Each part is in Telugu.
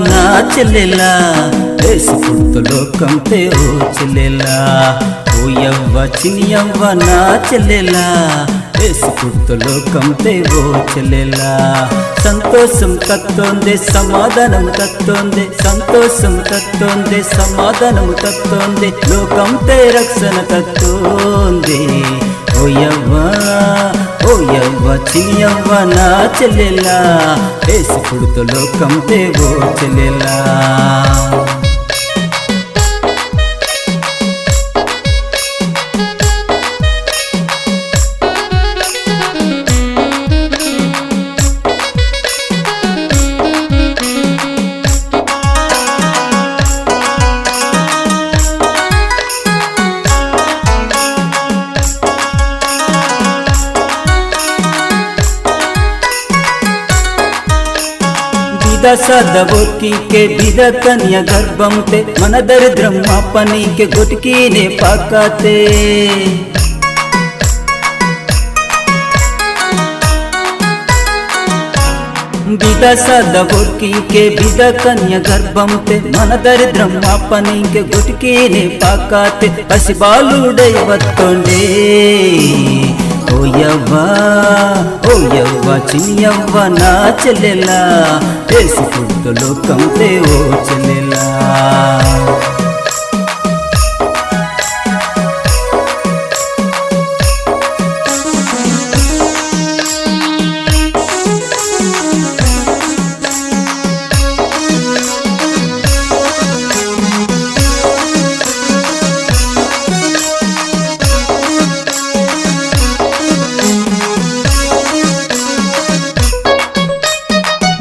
నా చెల్లెలా ఏసు పుడుతు లోకం తే ఓ చెల్లెలా ఓ యవ్వ చిన్ని యవ్వ నా చెల్లెలా ఏసు పుడుతు లోకం తే ఓ చెల్లెలా సంతోషం తత్తోంది సమాధానం తత్తోంది సంతోషం తత్తోంది సమాధానం తత్తోంది లోకం తే రక్షణ తత్తోంది ఓ యవ్వ చిన్ని యవ్వ నా చెల్లెలా ఏసు పుడుతు లోకం తే ఓ చెల్లెలా सदबोकी के बिद कन्या गर्भम ते मन दरिद्रम अपनी के गुटकी ने पाकाते बिद सदबोकी के बिद कन्या गर्भम ते मन दरिद्रम अपनी के गुटकी ने पाकाते पसी बालुडै वत्तोंडे ओ यव्वा चिన్ని యవ్వ నా చెల్లెలా ఏసు పుడుతు లోకం తే ఓ చెల్లెలా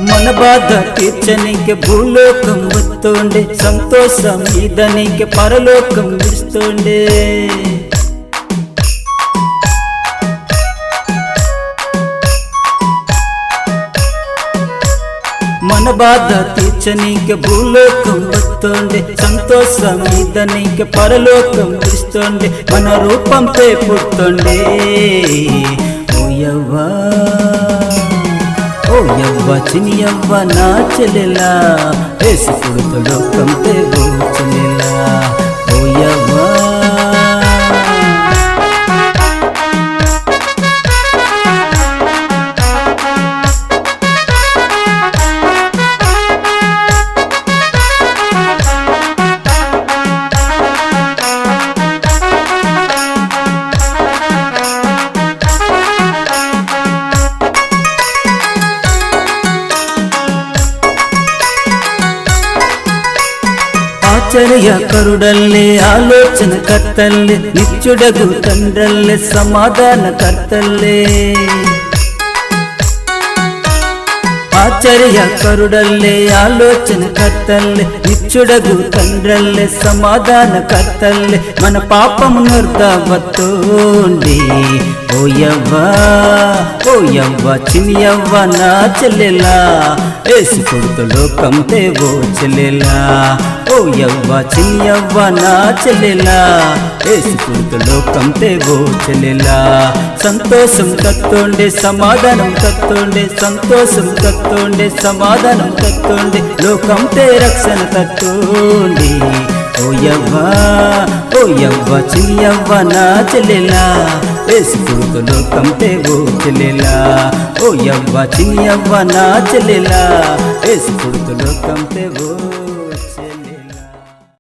మన బాధ తీర్చనీకి భూలోకం వస్తుండే సంతోషం ఇదనీకి పరలోకం విడుస్తుండే మన బాధ తీర్చనీకి భూలోకం వస్తుండే సంతోషం ఇదనీకి పరలోకం విడుస్తుండే మన రూపంపై పుట్టుండే ఓ యవ్వ చిన్ని యవ్వ నా చెల్లెలా ఏసు పుడుతు లోకం తే ఓ చెల్లెలా ఓ యవ్వ ఆశ్చర్యకరుడల్లే ఆలోచన కర్తల్లే నిత్యుడగు తండ్రల్లే సమాధాన కర్తల్లే ఆశ్చర్యకరుడల్లే ఆలోచన కర్తల్లే నిత్యుడగు తండ్రల్లే సమాధాన కర్తల్లే మన పాపము నిర్దావత్తోండి ఓ యవ్వ చిన్ని యవ్వ నా చెల్లెలా ఏసు పుడుతు లోకం తే ఓ చెల్లెలా ఓ యవ్వ చిన్ని యవ్వ నా చెల్లెలా ఏసు పుడుతు లోకం తే ఓ చెల్లెలా సంతోషం తత్తోండే సమాధానం తత్తోండే సంతోషం తత్తోండే సమాధానం తత్తోండే లోకం తే రక్షణ తత్తోండి ఓ యవ్వ చిన్ని యవ్వ నా చెల్లెలా ఏసు పుడుతు లోకం తే ఓ చెల్లెలా ఓ యవ్వ చిన్ని యవ్వ నా చెల్లెలా ఏసు పుడుతు లోకం తే ఓ